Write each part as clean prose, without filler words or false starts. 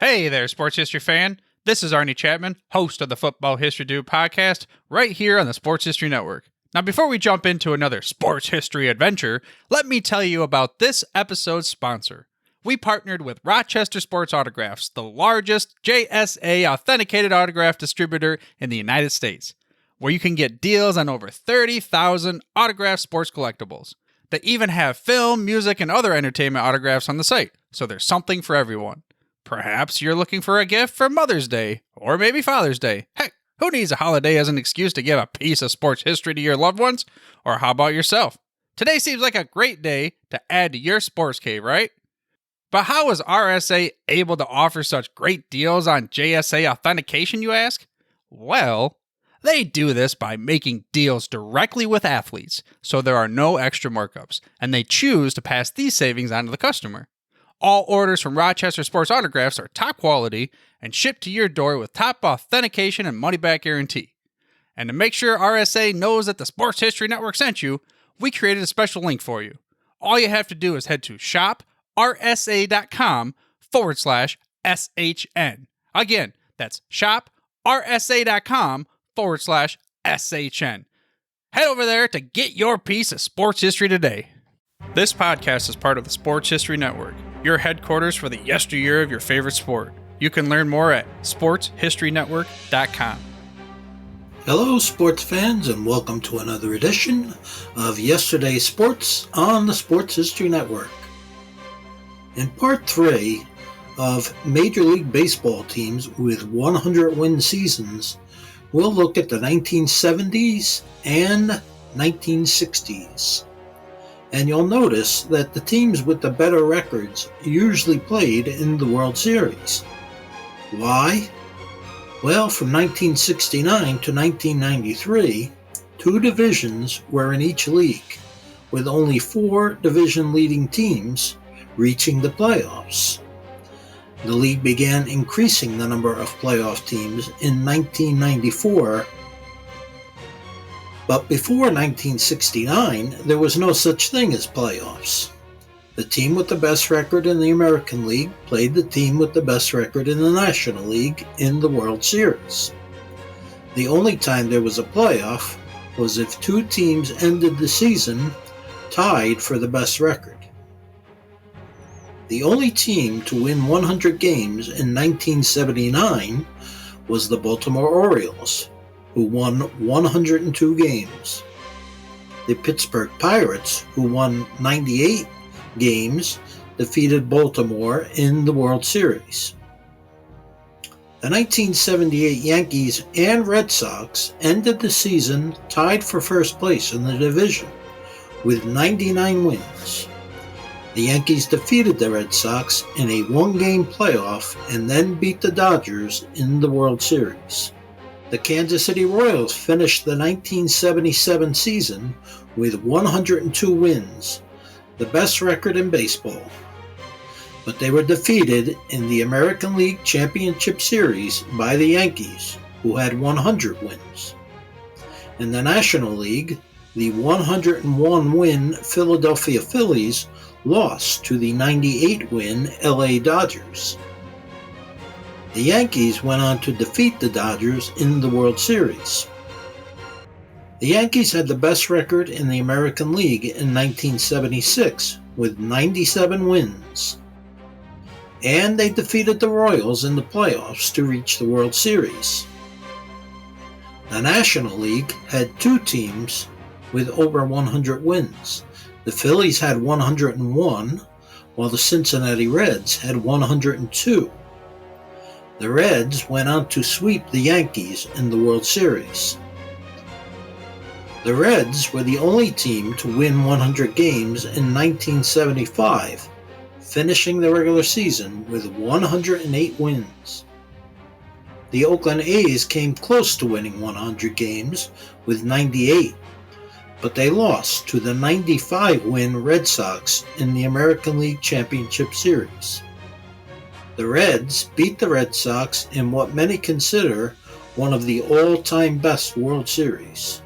Hey there, sports history fan. This is Arnie Chapman, host of the Football History Dude podcast, right here on the Sports History Network. Now, before we jump into another sports history adventure, let me tell you about this episode's sponsor. We partnered with Rochester Sports Autographs, the largest JSA authenticated autograph distributor in the United States, where you can get deals on over 30,000 autographed sports collectibles. They even have film, music, and other entertainment autographs on the site, so there's something for everyone. Perhaps you're looking for a gift for Mother's Day, or maybe Father's Day. Heck, who needs a holiday as an excuse to give a piece of sports history to your loved ones? Or how about yourself? Today seems like a great day to add to your sports cave, right? But how is RSA able to offer such great deals on JSA authentication, you ask? Well, they do this by making deals directly with athletes, so there are no extra markups, and they choose to pass these savings on to the customer. All orders from Rochester Sports Autographs are top quality and shipped to your door with top authentication and money-back guarantee. And to make sure RSA knows that the Sports History Network sent you, we created a special link for you. All you have to do is head to shoprsa.com/SHN. Again, that's shoprsa.com/SHN. Head over there to get your piece of sports history today. This podcast is part of the Sports History Network, your headquarters for the yesteryear of your favorite sport. You can learn more at sportshistorynetwork.com. Hello, sports fans, and welcome to another edition of Yesterday's Sports on the Sports History Network. In part 3 of Major League Baseball teams with 100-win seasons, we'll look at the 1970s and 1960s. And you'll notice that the teams with the better records usually played in the World Series. Why? Well, from 1969 to 1993, 2 divisions were in each league, with only 4 division-leading teams reaching the playoffs. The league began increasing the number of playoff teams in 1994, but before 1969, there was no such thing as playoffs. The team with the best record in the American League played the team with the best record in the National League in the World Series. The only time there was a playoff was if 2 teams ended the season tied for the best record. The only team to win 100 games in 1979 was the Baltimore Orioles, who won 102 games. The Pittsburgh Pirates, who won 98 games, defeated Baltimore in the World Series. The 1978 Yankees and Red Sox ended the season tied for first place in the division with 99 wins. The Yankees defeated the Red Sox in a 1-game playoff and then beat the Dodgers in the World Series. The Kansas City Royals finished the 1977 season with 102 wins, the best record in baseball. But they were defeated in the American League Championship Series by the Yankees, who had 100 wins. In the National League, the 101-win Philadelphia Phillies lost to the 98-win LA Dodgers. The Yankees went on to defeat the Dodgers in the World Series. The Yankees had the best record in the American League in 1976 with 97 wins. And they defeated the Royals in the playoffs to reach the World Series. The National League had 2 teams with over 100 wins. The Phillies had 101, while the Cincinnati Reds had 102. The Reds went on to sweep the Yankees in the World Series. The Reds were the only team to win 100 games in 1975, finishing the regular season with 108 wins. The Oakland A's came close to winning 100 games with 98, but they lost to the 95-win Red Sox in the American League Championship Series. The Reds beat the Red Sox in what many consider one of the all-time best World Series.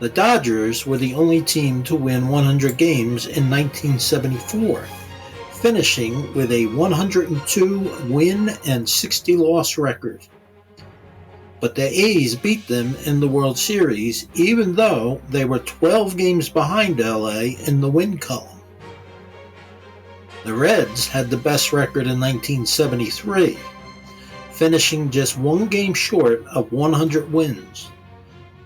The Dodgers were the only team to win 100 games in 1974, finishing with a 102 win and 60 loss record. But the A's beat them in the World Series, even though they were 12 games behind LA in the win column. The Reds had the best record in 1973, finishing just one game short of 100 wins.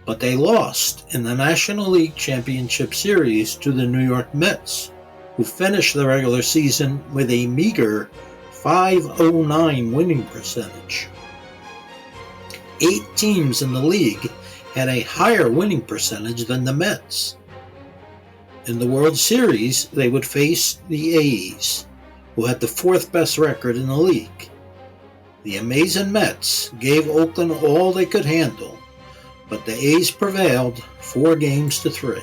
But they lost in the National League Championship Series to the New York Mets, who finished the regular season with a meager .509 winning percentage. 8 teams in the league had a higher winning percentage than the Mets. In the World Series, they would face the A's, who had the 4th best record in the league. The amazing Mets gave Oakland all they could handle, but the A's prevailed 4-3.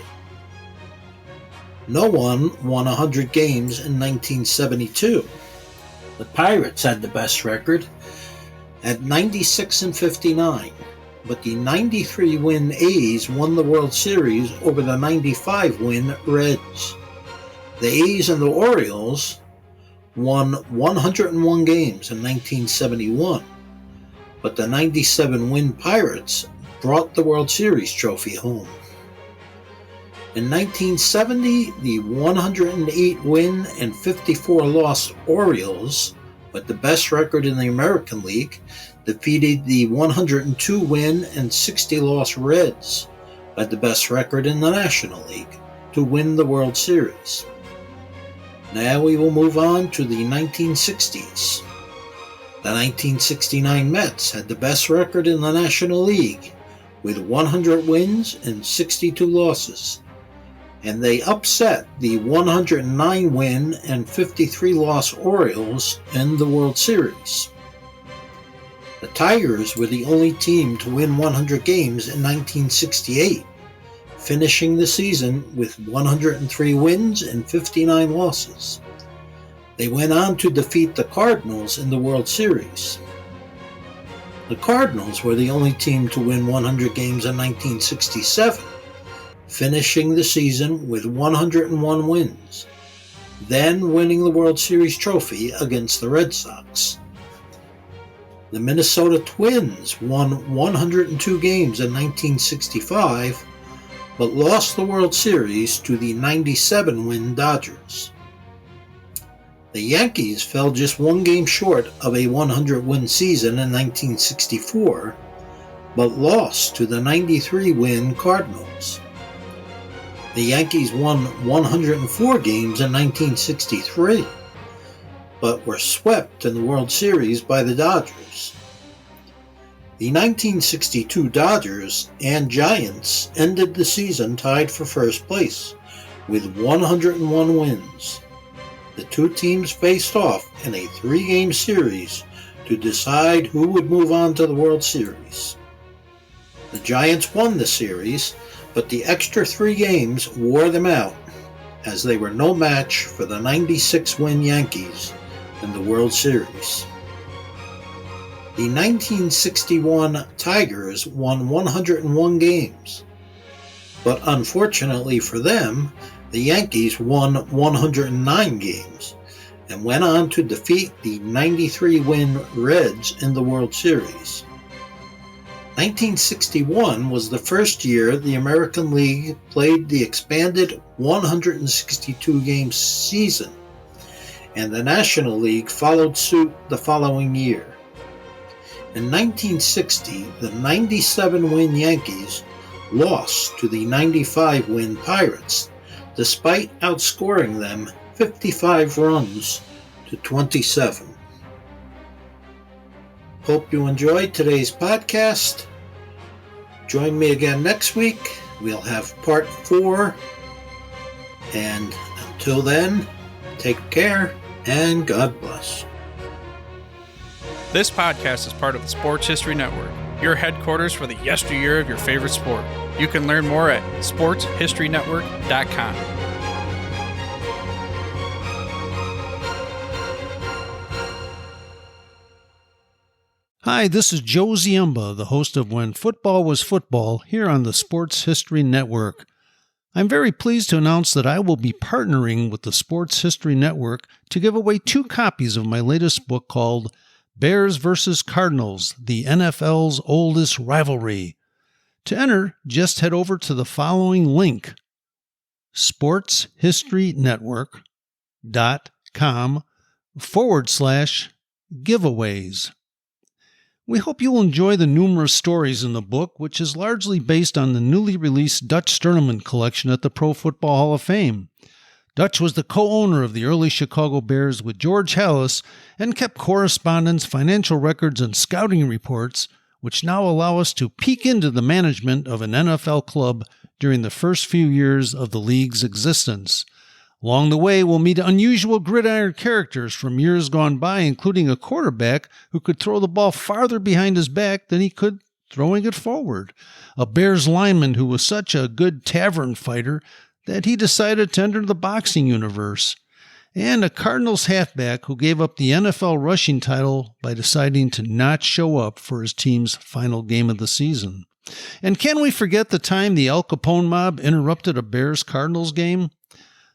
No one won 100 games in 1972. The Pirates had the best record at 96-59, but the 93-win A's won the World Series over the 95-win Reds. The A's and the Orioles won 101 games in 1971, but the 97-win Pirates brought the World Series trophy home. In 1970, the 108-win and 54-loss Orioles, with the best record in the American League, defeated the 102-win and 60-loss Reds, with the best record in the National League, to win the World Series. Now we will move on to the 1960s. The 1969 Mets had the best record in the National League, with 100 wins and 62 losses, and they upset the 109-win and 53-loss Orioles in the World Series. The Tigers were the only team to win 100 games in 1968, finishing the season with 103 wins and 59 losses. They went on to defeat the Cardinals in the World Series. The Cardinals were the only team to win 100 games in 1967, finishing the season with 101 wins, then winning the World Series trophy against the Red Sox. The Minnesota Twins won 102 games in 1965, but lost the World Series to the 97-win Dodgers. The Yankees fell just one game short of a 100-win season in 1964, but lost to the 93-win Cardinals. The Yankees won 104 games in 1963, but were swept in the World Series by the Dodgers. The 1962 Dodgers and Giants ended the season tied for first place with 101 wins. The two teams faced off in a 3-game series to decide who would move on to the World Series. The Giants won the series, but the extra 3 games wore them out, as they were no match for the 96-win Yankees in the World Series. The 1961 Tigers won 101 games, but unfortunately for them, the Yankees won 109 games and went on to defeat the 93-win Reds in the World Series. 1961 was the first year the American League played the expanded 162-game season, and the National League followed suit the following year. In 1960, the 97-win Yankees lost to the 95-win Pirates, despite outscoring them 55 runs to 27. Hope you enjoyed today's podcast. Join me again next week. We'll have part 4. And until then, take care and God bless. This podcast is part of the Sports History Network, your headquarters for the yesteryear of your favorite sport. You can learn more at sportshistorynetwork.com. Hi, this is Joe Ziemba, the host of When Football Was Football, here on the Sports History Network. I'm very pleased to announce that I will be partnering with the Sports History Network to give away 2 copies of my latest book called Bears vs. Cardinals, the NFL's Oldest Rivalry. To enter, just head over to the following link, sportshistorynetwork.com/giveaways. We hope you'll enjoy the numerous stories in the book, which is largely based on the newly released Dutch Tournament collection at the Pro Football Hall of Fame. Dutch was the co-owner of the early Chicago Bears with George Halas and kept correspondence, financial records, and scouting reports, which now allow us to peek into the management of an NFL club during the first few years of the league's existence. Along the way, we'll meet unusual gridiron characters from years gone by, including a quarterback who could throw the ball farther behind his back than he could throwing it forward, a Bears lineman who was such a good tavern fighter that he decided to enter the boxing universe, and a Cardinals halfback who gave up the NFL rushing title by deciding to not show up for his team's final game of the season. And can we forget the time the Al Capone mob interrupted a Bears-Cardinals game?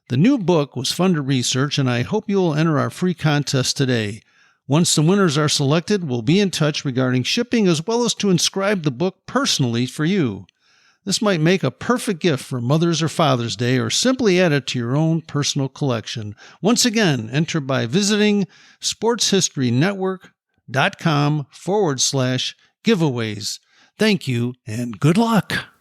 The new book was fun to research, and I hope you will enter our free contest today. Once the winners are selected, we'll be in touch regarding shipping as well as to inscribe the book personally for you. This might make a perfect gift for Mother's or Father's Day, or simply add it to your own personal collection. Once again, enter by visiting sportshistorynetwork.com/giveaways. Thank you and good luck.